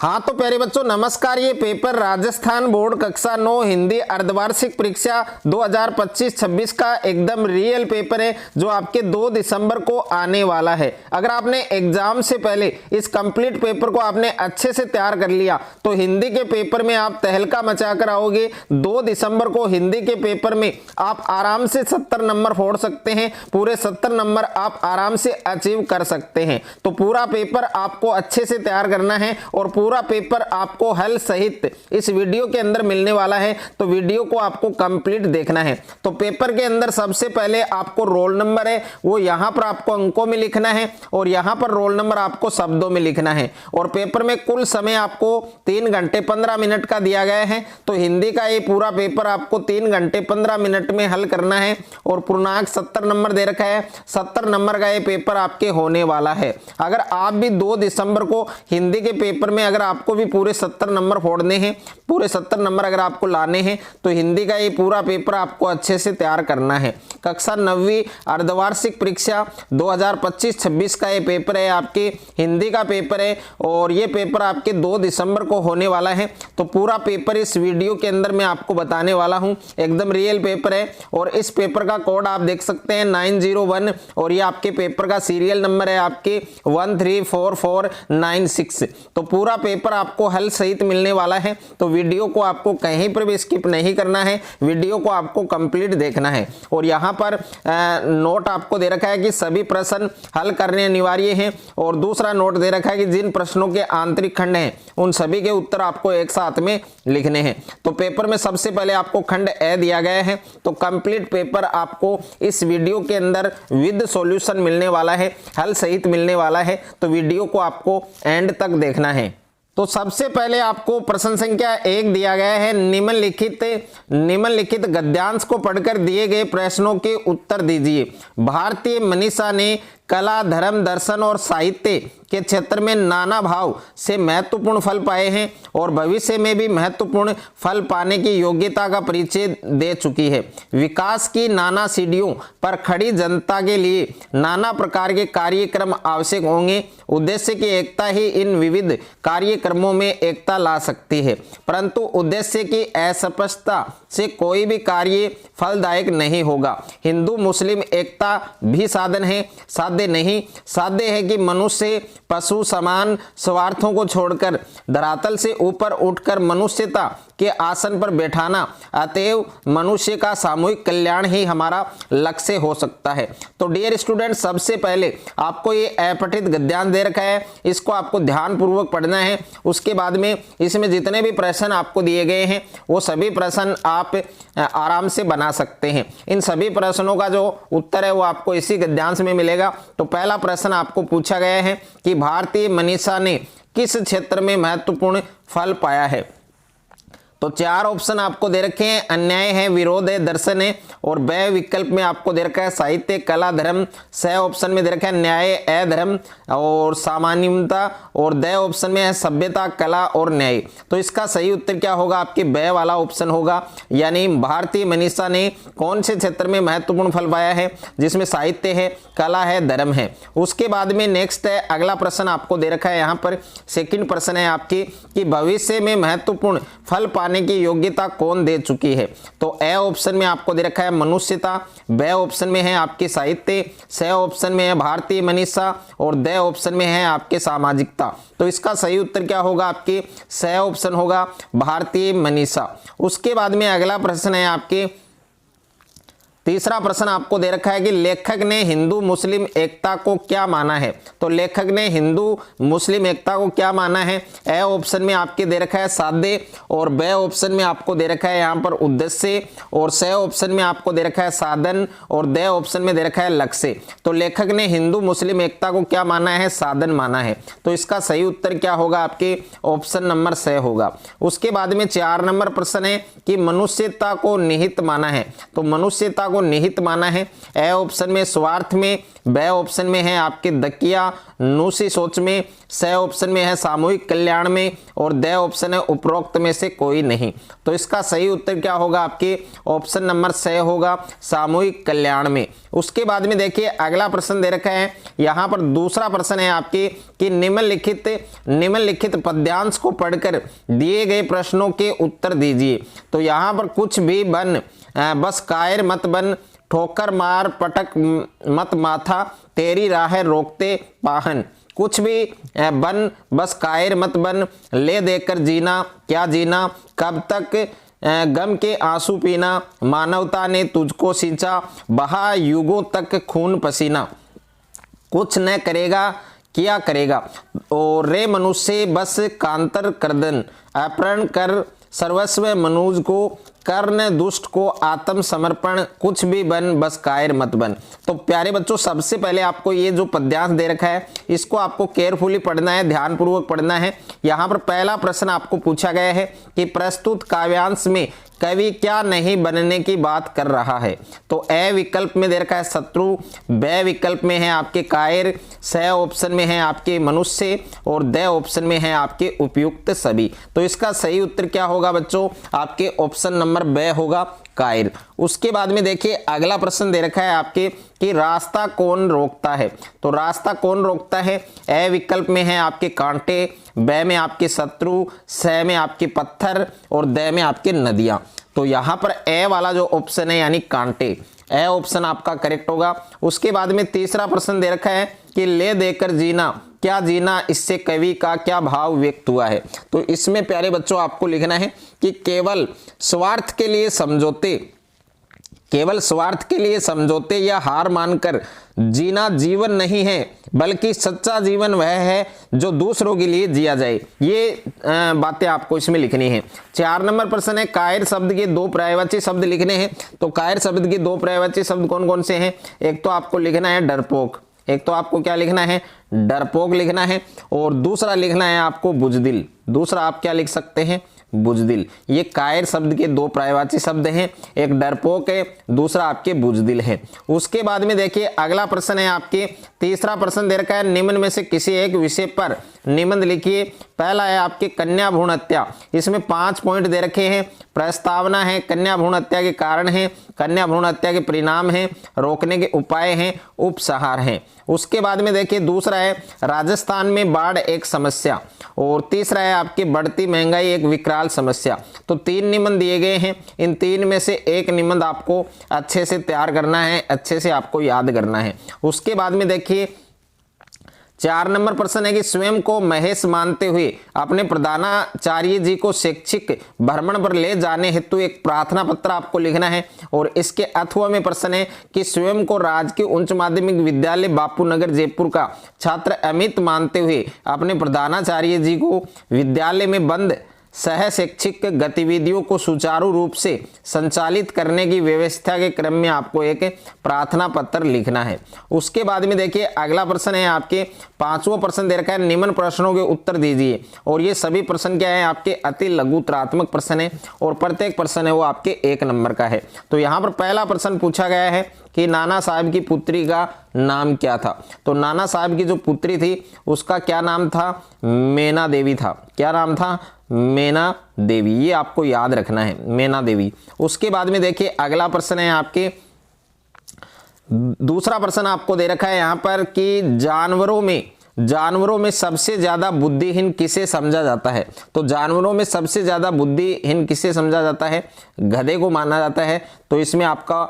हाँ तो प्यारे बच्चों नमस्कार। ये पेपर राजस्थान बोर्ड कक्षा 9 हिंदी अर्धवार्षिक परीक्षा 2025-26 का एकदम रियल पेपर है जो आपके 2 दिसंबर को आने वाला है। अगर आपने एग्जाम से पहले इस कंप्लीट पेपर को आपने अच्छे से तैयार कर लिया तो हिंदी के पेपर में आप तहलका मचा कर आओगे। 2 दिसंबर को हिंदी के पेपर में आप आराम से 70 नंबर फोड़ सकते हैं, पूरे 70 नंबर आप आराम से अचीव कर सकते हैं। तो पूरा पेपर आपको अच्छे से तैयार करना है और पूरा पेपर आपको हल सहित इस वीडियो के अंदर मिलने वाला है, तो वीडियो को आपको कंप्लीट देखना है। तो पेपर के अंदर सबसे पहले आपको रोल नंबर है वो यहां पर आपको अंकों में लिखना है और यहां पर रोल नंबर आपको शब्दों में लिखना है। और पेपर में कुल समय आपको 3 घंटे 15 मिनट का दिया गया है। तो हिंदी का ये पूरा पेपर आपको 3 घंटे 15 मिनट में हल करना है और पूर्णांक 70 नंबर दे रखा है। 70 नंबर का ये पेपर आपके होने वाला है। अगर आप भी 2 दिसंबर को हिंदी के पेपर में अगर आपको भी पूरे 70 नंबर फोड़ने हैं, पूरे 70 नंबर अगर आपको लाने हैं तो हिंदी का ये पूरा पेपर आपको अच्छे से तैयार करना है। कक्षा 9वीं अर्धवार्षिक परीक्षा 2025-26 का ये पेपर है, आपके हिंदी का पेपर है और ये पेपर आपके 2 दिसंबर को होने वाला है। तो पूरा पेपर इस वीडियो के अंदर मैं आपको बताने वाला हूं। एकदम रियल पेपर है और इस पेपर का कोड आप देख सकते हैं 901 और ये आपके पेपर का सीरियल नंबर है आपके 134496। तो पूरा पेपर आपको हल सहित मिलने वाला है। तो वीडियो को आपको कहीं पर भी स्किप नहीं करना है, वीडियो को आपको कंप्लीट देखना है। और यहाँ पर नोट आपको दे रखा है कि सभी प्रश्न हल करने अनिवार्य हैं और दूसरा नोट दे रखा है कि जिन प्रश्नों के आंतरिक खंड हैं उन सभी के उत्तर आपको एक साथ में लिखने हैं। तो पेपर में सबसे पहले आपको खंड ए दिया गया है। तो कंप्लीट पेपर आपको इस वीडियो के अंदर विद सॉल्यूशन मिलने वाला है, हल सहित मिलने वाला है। तो वीडियो को आपको एंड तक देखना है। तो सबसे पहले आपको प्रश्न संख्या 1 दिया गया है, निम्नलिखित गद्यांश को पढ़कर दिए गए प्रश्नों के उत्तर दीजिए। भारतीय मनीषा ने कला, धर्म, दर्शन और साहित्य के क्षेत्र में नाना भाव से महत्वपूर्ण फल पाए हैं और भविष्य में भी महत्वपूर्ण फल पाने की योग्यता का परिचय दे चुकी है। विकास की नाना सीढ़ियों पर खड़ी जनता के लिए नाना प्रकार के कार्यक्रम आवश्यक होंगे। उद्देश्य की एकता ही इन विविध कार्यक्रमों में एकता ला सकती है, परंतु उद्देश्य की अस्पष्टता से कोई भी कार्य फलदायक नहीं होगा। हिंदू मुस्लिम एकता भी साधन है, साध्य नहीं। साध्य है कि मनुष्य पशु समान स्वार्थों को छोड़कर धरातल से ऊपर उठकर मनुष्यता के आसन पर बैठाना, अतएव मनुष्य का सामूहिक कल्याण ही हमारा लक्ष्य हो सकता है। तो डियर स्टूडेंट, सबसे पहले आपको ये अपठित गद्यांश दे रखा है, इसको आपको ध्यानपूर्वक पढ़ना है। उसके बाद में इसमें जितने भी प्रश्न आपको दिए गए हैं वो सभी प्रश्न आप आराम से बना सकते हैं। इन सभी प्रश्नों का जो उत्तर है वो आपको इसी गद्यांश में मिलेगा। तो पहला प्रश्न आपको पूछा गया है कि भारतीय मनीषा ने किस क्षेत्र में महत्वपूर्ण फल पाया है। तो 4 ऑप्शन आपको दे रखे हैं, अन्याय है, विरोध है, दर्शन है और ब विकल्प में आपको दे रखा है साहित्य, कला, धर्म। स ऑप्शन में दे रखा है न्याय, अधर्म और सामान्यता और द ऑप्शन में है सभ्यता, कला और न्याय। तो इसका सही उत्तर क्या होगा, आपके ब वाला ऑप्शन होगा। यानी भारतीय मनीषा ने कौन से क्षेत्र में महत्वपूर्ण फल पाया है, जिसमें साहित्य है, कला है, धर्म है। उसके बाद में नेक्स्ट है अगला प्रश्न आपको दे रखा है, यहाँ पर सेकंड प्रश्न है आपकी कि भविष्य में महत्वपूर्ण फल पाने की योग्यता कौन दे चुकी है। तो ए ऑप्शन में आपको दे रखा है मनुष्यता, ब ऑप्शन में है आपके साहित्य, स ऑप्शन में है भारतीय मनीषा और द ऑप्शन में है आपके सामाजिकता। तो इसका सही उत्तर क्या होगा, आपके स ऑप्शन होगा, भारतीय मनीषा। उसके बाद में अगला प्रश्न है आपके तीसरा प्रश्न आपको दे रखा है कि लेखक ने हिंदू मुस्लिम एकता को क्या माना है। तो लेखक ने हिंदू मुस्लिम एकता को क्या माना है। ए ऑप्शन में आपके दे रखा है साध्य और ब ऑप्शन में आपको दे रखा है यहाँ पर उद्देश्य और स ऑप्शन में आपको दे रखा है साधन और द ऑप्शन में दे रखा है लक्ष्य। तो लेखक ने हिंदू मुस्लिम एकता को क्या माना है, साधन माना है। तो इसका सही उत्तर क्या होगा, आपके ऑप्शन नंबर स होगा। उसके बाद में 4 नंबर प्रश्न है कि मनुष्यता को निहित माना है। तो मनुष्यता को निहित माना है। ए ऑप्शन में स्वार्थ में, बे ऑप्शन में है आपके दकिया नुसी सोच में, स ऑप्शन में है सामूहिक कल्याण में और द ऑप्शन है उपरोक्त में से कोई नहीं। तो इसका सही उत्तर क्या होगा? आपके ऑप्शन नंबर स होगा, सामूहिक कल्याण में। उसके बाद में देखिए अगला प्रश्न दे रखा है, यहाँ पर दूसरा प्रश्न है आपके कि निम्नलिखित पद्यांश को पढ़कर दिए गए प्रश्नों के उत्तर दीजिए। तो यहाँ पर कुछ भी बन, बस कायर मत बन, ठोकर मार पटक मत माथा, तेरी राह रोकते पाहन। कुछ भी बन, बस कायर मत बन, ले देकर जीना क्या जीना, कब तक गम के आंसू पीना, मानवता ने तुझको सींचा, बहा युगों तक खून पसीना, कुछ न करेगा क्या करेगा, और रे मनुष्य बस कांतर करदन, अपहरण कर सर्वस्व मनुज को, कर्ण दुष्ट को आत्म समर्पण, कुछ भी बन बस कायर मत बन। तो प्यारे बच्चों, सबसे पहले आपको ये जो पद्यांश दे रखा है इसको आपको केयरफुली पढ़ना है, ध्यानपूर्वक पढ़ना है। यहाँ पर पहला प्रश्न आपको पूछा गया है कि प्रस्तुत काव्यांश में कवि क्या नहीं बनने की बात कर रहा है। तो ए विकल्प में दे रखा है शत्रु, बे विकल्प में है आपके कायर, स ऑप्शन में है आपके मनुष्य और द ऑप्शन में है आपके उपयुक्त सभी। तो इसका सही उत्तर क्या होगा बच्चों? आपके ऑप्शन नंबर बे होगा, कायर। उसके बाद में देखिए अगला प्रश्न दे रखा है आपके कि रास्ता कौन रोकता है। तो रास्ता कौन रोकता है? ए विकल्प में है आपके कांटे, बे में आपके शत्रु, स में आपके पत्थर और द में आपके नदियां। तो यहाँ पर ए वाला जो ऑप्शन है यानी कांटे, ए ऑप्शन आपका करेक्ट होगा। उसके बाद में तीसरा प्रश्न दे रखा है कि ले देकर जीना क्या जीना, इससे कवि का क्या भाव व्यक्त हुआ है। तो इसमें प्यारे बच्चों आपको लिखना है कि केवल स्वार्थ के लिए समझौते या हार मानकर जीना जीवन नहीं है, बल्कि सच्चा जीवन वह है जो दूसरों के लिए जिया जाए। ये बातें आपको इसमें लिखनी है। 4 नंबर प्रश्न है कायर शब्द के 2 पर्यायवाची शब्द लिखने हैं। तो कायर शब्द के 2 पर्यायवाची शब्द कौन कौन से हैं? एक तो आपको लिखना है डरपोक, एक तो आपको क्या लिखना है? डरपोक लिखना है, और दूसरा लिखना है आपको बुजदिल। दूसरा आप क्या लिख सकते हैं? बुजदिल। ये कायर शब्द के 2 पर्यायवाची शब्द हैं, एक डरपोक है, दूसरा आपके बुजदिल है। उसके बाद में देखिए अगला प्रश्न है आपके तीसरा प्रश्न दे रखा है निम्न में से किसी एक विषय पर निबंध लिखिए। पहला है आपके कन्या भ्रूण हत्या, इसमें 5 पॉइंट दे रखे हैं। प्रस्तावना है, कन्या भ्रूण हत्या के कारण है, कन्या भ्रूण हत्या के परिणाम हैं, रोकने के उपाय हैं, उपसंहार हैं। उसके बाद में देखिए दूसरा है राजस्थान में बाढ़ एक समस्या, और तीसरा है आपकी बढ़ती महंगाई एक विकराल समस्या। तो 3 निबंध दिए गए हैं, इन 3 में से एक निबंध आपको अच्छे से तैयार करना है, अच्छे से आपको याद करना है। उसके बाद में देखिए 4 नंबर प्रश्न है कि स्वयं को महेश मानते हुए अपने प्रधानाचार्य जी को शैक्षिक भ्रमण पर ले जाने हेतु एक प्रार्थना पत्र आपको लिखना है। और इसके अथवा में प्रश्न है कि स्वयं को राजकीय उच्च माध्यमिक विद्यालय बापूनगर जयपुर का छात्र अमित मानते हुए अपने प्रधानाचार्य जी को विद्यालय में बंद सह शैक्षिक गतिविधियों को सुचारू रूप से संचालित करने की व्यवस्था के क्रम में आपको एक प्रार्थना पत्र लिखना है। उसके बाद में देखिए अगला प्रश्न है आपके 5वां प्रश्न दे रखा है निम्न प्रश्नों के उत्तर दीजिए। और ये सभी प्रश्न क्या है? आपके अति लघुतरात्मक प्रश्न है, और प्रत्येक प्रश्न है वो आपके 1 नंबर का है। तो यहाँ पर पहला प्रश्न पूछा गया है कि नाना साहब की पुत्री का नाम क्या था। तो नाना साहब की जो पुत्री थी उसका क्या नाम था? मैना देवी था। क्या नाम था? मैना देवी। ये आपको याद रखना है, मैना देवी। उसके बाद में देखिए अगला प्रश्न है आपके दूसरा प्रश्न आपको दे रखा है यहाँ पर कि जानवरों में सबसे ज्यादा बुद्धिहीन किसे समझा जाता है। तो जानवरों में सबसे ज्यादा बुद्धिहीन किसे समझा जाता है? गधे को माना जाता है। तो इसमें आपका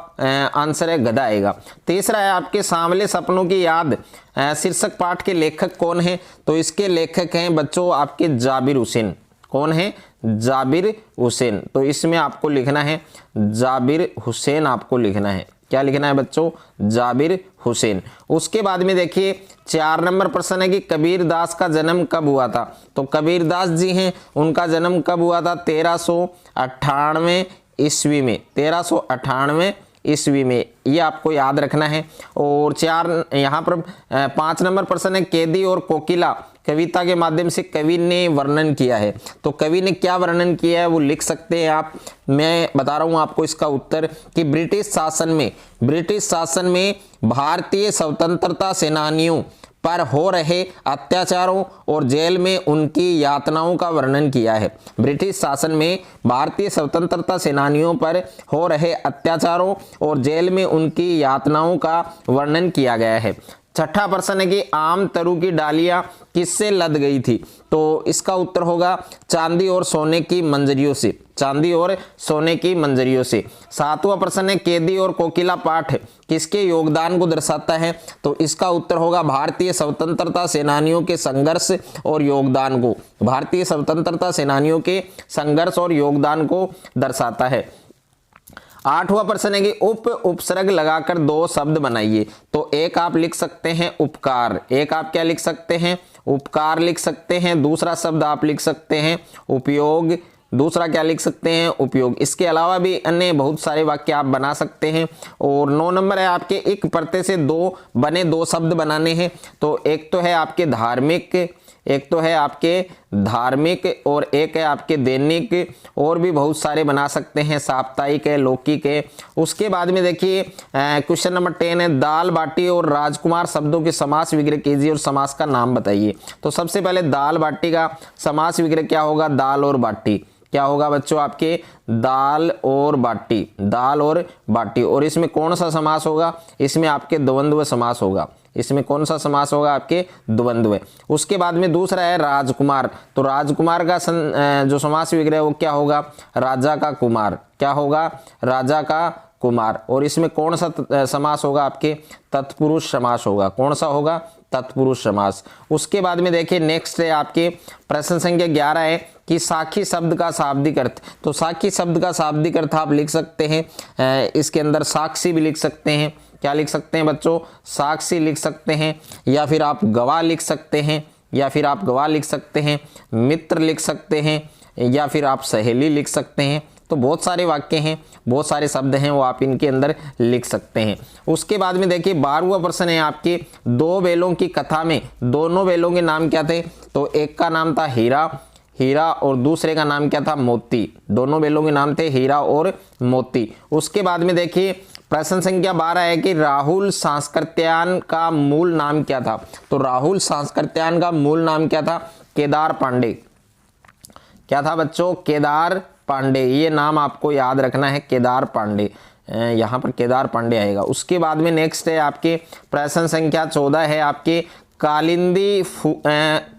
आंसर है गधा आएगा। तीसरा है आपके सांवले सपनों की याद शीर्षक पाठ के लेखक कौन है? तो इसके लेखक हैं बच्चों आपके जाबिर हुसैन। कौन है? जाबिर हुसैन। तो इसमें आपको लिखना है जाबिर हुसैन, आपको लिखना है। क्या लिखना है बच्चों? जाबिर हुसैन। उसके बाद में देखिए 4 नंबर प्रश्न है कि कबीरदास का जन्म कब हुआ था। तो कबीरदास जी हैं, उनका जन्म कब हुआ था? 1398 ईस्वी में। 1398 ईस्वी में, ये आपको याद रखना है। और 4 यहाँ पर 5 नंबर प्रश्न है कैदी और कोकिला कविता के माध्यम से कवि ने वर्णन किया है। तो कवि ने क्या वर्णन किया है वो लिख सकते हैं आप। मैं बता रहा हूं आपको इसका उत्तर कि ब्रिटिश शासन में भारतीय स्वतंत्रता सेनानियों पर हो रहे अत्याचारों और जेल में उनकी यातनाओं का वर्णन किया है। ब्रिटिश शासन में भारतीय स्वतंत्रता सेनानियों पर हो रहे अत्याचारों और जेल में उनकी यातनाओं का वर्णन किया गया है। छठा प्रश्न है कि आम तरू की डालियां किससे लद गई थी? तो इसका उत्तर होगा चांदी और सोने की मंजरियों से, चांदी और सोने की मंजरियों से। सातवां प्रश्न है केदी और कोकिला पाठ किसके योगदान को दर्शाता है? तो इसका उत्तर होगा भारतीय स्वतंत्रता सेनानियों के संघर्ष और योगदान को, भारतीय स्वतंत्रता सेनानियों के संघर्ष और योगदान को दर्शाता है। आठवां प्रश्न है कि उपसर्ग लगाकर दो शब्द बनाइए। तो एक आप लिख सकते हैं उपकार, एक आप क्या लिख सकते हैं? उपकार लिख सकते हैं। दूसरा शब्द आप लिख सकते हैं उपयोग, दूसरा क्या लिख सकते हैं? उपयोग। इसके अलावा भी अन्य बहुत सारे वाक्य आप बना सकते हैं। और 9 नंबर है आपके एक प्रत्यय से दो शब्द बनाने हैं। तो एक तो है आपके धार्मिक, एक तो है आपके धार्मिक और एक है आपके दैनिक, और भी बहुत सारे बना सकते हैं, साप्ताहिक है, लौकिक है। उसके बाद में देखिए क्वेश्चन नंबर 10 है दाल बाटी और राजकुमार शब्दों के समास विग्रह कीजिए और समास का नाम बताइए। तो सबसे पहले दाल बाटी का समास विग्रह क्या होगा? दाल और बाटी। क्या होगा बच्चों? आपके दाल और बाटी, दाल और बाटी। और इसमें कौन सा समास होगा? इसमें आपके द्वंद्व समास होगा। इसमें कौन सा समास होगा? आपके द्वंद्व। उसके बाद में दूसरा है राजकुमार। तो राजकुमार का जो समास विग्रह वो क्या होगा? राजा का कुमार। क्या होगा? राजा का कुमार। और इसमें कौन सा समास होगा? आपके तत्पुरुष समास होगा। कौन सा होगा? तत्पुरुष समास। उसके बाद में देखिए नेक्स्ट है आपके प्रश्न संख्या 11 है कि साखी शब्द का शाब्दिक अर्थ। तो साखी शब्द का शाब्दिक अर्थ आप लिख सकते हैं, इसके अंदर साक्षी भी लिख सकते हैं। क्या लिख सकते हैं बच्चों? साक्षी लिख सकते हैं, या फिर आप गवाह लिख सकते हैं, या फिर आप गवाह लिख सकते हैं, मित्र लिख सकते हैं, या फिर आप सहेली लिख सकते हैं। तो बहुत सारे वाक्य हैं, बहुत सारे शब्द हैं, वो आप इनके अंदर लिख सकते हैं। उसके बाद में देखिए 12वां प्रश्न है आपके दो बैलों की कथा में दोनों बैलों के नाम क्या थे? तो एक का नाम था हीरा और दूसरे का नाम क्या था? मोती। दोनों बैलों के नाम थे हीरा और मोती। उसके बाद में देखिए प्रश्न संख्या 12 है कि राहुल सांस्कृत्यायन का मूल नाम क्या था? तो राहुल सांस्कृत्यायन का मूल नाम क्या था? केदार पांडे। क्या था बच्चों? केदार पांडे। ये नाम आपको याद रखना है, केदार पांडे। यहाँ पर केदार पांडे आएगा। उसके बाद में नेक्स्ट है आपके प्रश्न संख्या 14 है आपके कालिंदी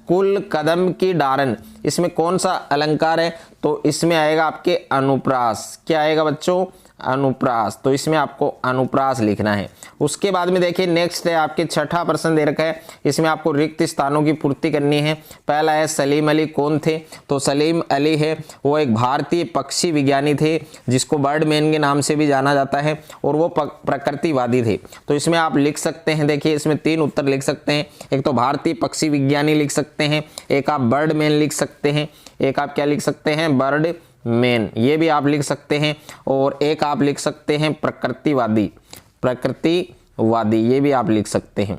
कुल कदम की डारन। इसमें कौन सा अलंकार है? तो इसमें आएगा आपके अनुप्रास। क्या आएगा बच्चों? अनुप्रास। तो इसमें आपको अनुप्रास लिखना है। उसके बाद में देखिए नेक्स्ट है आपके छठा प्रश्न दे रखा है, इसमें आपको रिक्त स्थानों की पूर्ति करनी है। पहला है सलीम अली कौन थे? तो सलीम अली है वो एक भारतीय पक्षी विज्ञानी थे जिसको बर्डमैन के नाम से भी जाना जाता है, और वो प्रकृतिवादी थे। तो इसमें आप लिख सकते हैं, देखिए इसमें 3 उत्तर लिख सकते हैं। एक तो भारतीय पक्षी विज्ञानी लिख सकते हैं, एक आप बर्डमैन लिख सकते हैं, एक आप क्या लिख सकते हैं? बर्ड मैन, ये भी आप लिख सकते हैं, और एक आप लिख सकते हैं प्रकृतिवादी, ये भी आप लिख सकते हैं।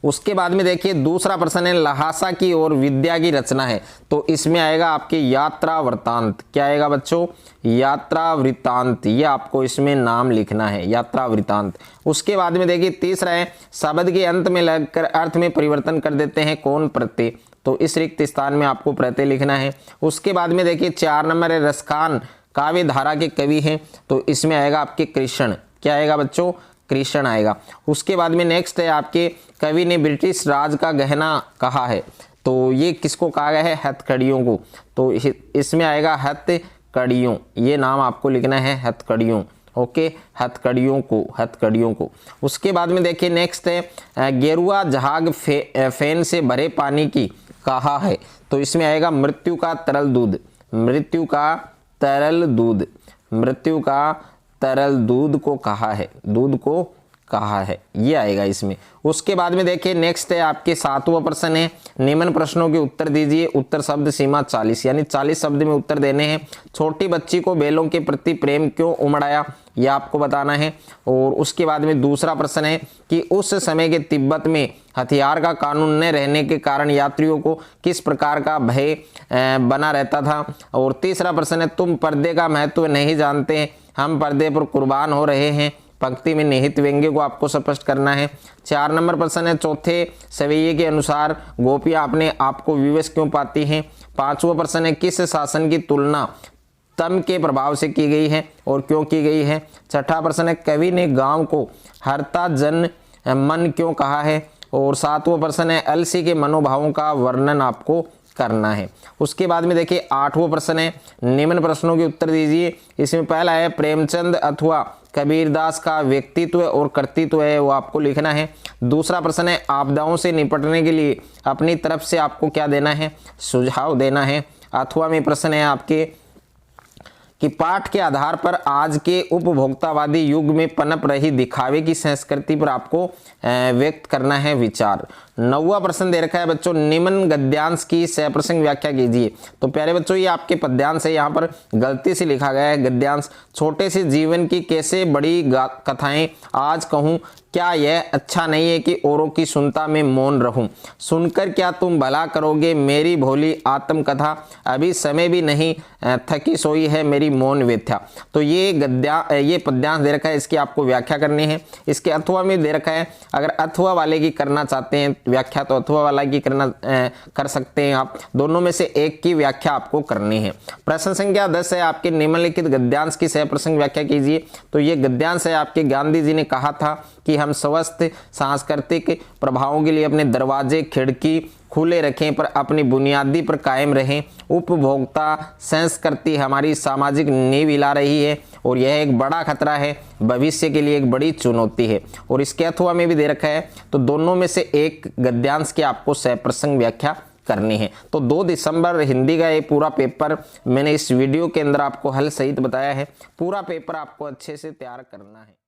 उसके बाद में देखिए दूसरा प्रश्न है लहासा की और विद्या की रचना है। तो इसमें आएगा आपके यात्रा वृत्तांत। क्या आएगा बच्चों? यात्रा वृत्तांत। ये आपको इसमें नाम लिखना है, यात्रा वृत्तांत। उसके बाद में देखिए तीसरा है शब्द के अंत में लगकर अर्थ में परिवर्तन कर देते हैं कौन? प्रत्यय। तो इस रिक्त स्थान में आपको प्रत्यय लिखना है। उसके बाद में देखिए 4 नंबर है रसखान काव्य धारा के कवि हैं। तो इसमें आएगा आपके कृष्ण। क्या आएगा बच्चों? कृष्ण आएगा। उसके बाद में नेक्स्ट है आपके कवि ने ब्रिटिश राज का गहना कहा है। तो ये किसको कहा गया है? हथकड़ियों को। तो इसमें आएगा हथकड़ियों, ये नाम आपको लिखना है हथकड़ियों। ओके, हथकड़ियों को। उसके बाद में देखिए नेक्स्ट है गेरुआ जहाग फैन से भरे पानी की कहा है। तो इसमें आएगा मृत्यु का तरल दूध को कहा है, दूध को कहा है, ये आएगा इसमें। उसके बाद में देखिए नेक्स्ट है आपके 7वां प्रश्न है, निम्न प्रश्नों के उत्तर दीजिए। उत्तर शब्द सीमा 40, यानी 40 शब्द में उत्तर देने हैं। छोटी बच्ची को बैलों के प्रति प्रेम क्यों उमड़ाया, यह आपको बताना है। और उसके बाद में दूसरा प्रश्न है कि उस समय के तिब्बत में हथियार का कानून न रहने के कारण यात्रियों को किस प्रकार का भय बना रहता था। और तीसरा प्रश्न है, तुम पर्दे का महत्व नहीं जानते, हम पर्दे पर कुर्बान हो रहे हैं। पंक्ति में निहित व्यंग्य को आपको स्पष्ट करना है। 4 नंबर प्रश्न है, चौथे सवैये के अनुसार गोपियां अपने आप को विवश क्यों पाती हैं। 5वां प्रश्न है, किस शासन की तुलना तम के प्रभाव से की गई है और क्यों की गई है। 6ठा प्रश्न है, कवि ने गांव को हरता जन मन क्यों कहा है। और 7वां प्रश्न है, अलसी के मनोभावों का वर्णन आपको करना है। उसके बाद में देखिए 8वां प्रश्न है, निम्न प्रश्नों के उत्तर दीजिए। इसमें पहला है, प्रेमचंद अथवा कबीरदास का व्यक्तित्व और कर्तृत्व है, वो आपको लिखना है। दूसरा प्रश्न है, आपदाओं से निपटने के लिए अपनी तरफ से आपको क्या देना है, सुझाव देना है। अथवा में प्रश्न है आपके कि पाठ के आधार पर आज के उपभोक्तावादी युग में पनप रही दिखावे की संस्कृति पर आपको व्यक्त करना है विचार। 9वां प्रश्न दे रखा है बच्चों, निम्न गद्यांश की सप्रसंग व्याख्या कीजिए। तो प्यारे बच्चों ये आपके पद्यांश है, यहाँ पर गलती से लिखा गया है गद्यांश। छोटे से जीवन की कैसे बड़ी कथाएं आज कहूँ, क्या यह अच्छा नहीं है कि औरों की सुनता में मौन रहूं। सुनकर क्या तुम भला करोगे मेरी भोली आत्मकथा, अभी समय भी नहीं थकी सोई है मेरी मौन व्यथा। तो ये पद्यांश दे रखा है, इसकी आपको व्याख्या करनी है। इसके अथवा में दे रखा है, अगर अथवा वाले की करना चाहते हैं व्याख्या तो अथवा वाला की कर सकते हैं आप, दोनों में से एक की व्याख्या आपको करनी है। प्रश्न संख्या 10 है आपके, निम्नलिखित गद्यांश की सप्रसंग व्याख्या कीजिए। तो ये गद्यांश है आपके, गांधी जी ने कहा था कि हम स्वस्थ सांस्कृतिक प्रभावों के लिए अपने दरवाजे खिड़की खुले रखें पर अपनी बुनियादी पर कायम रहें। उपभोक्ता संस्कृति हमारी सामाजिक नींव हिला रही है और यह एक बड़ा खतरा है, भविष्य के लिए एक बड़ी चुनौती है। और इसके अथवा में भी दे रखा है, तो दोनों में से एक गद्यांश की आपको सप्रसंग व्याख्या करनी है। तो 2 दिसंबर हिंदी का ये पूरा पेपर मैंने इस वीडियो के अंदर आपको हल सहित बताया है। पूरा पेपर आपको अच्छे से तैयार करना है।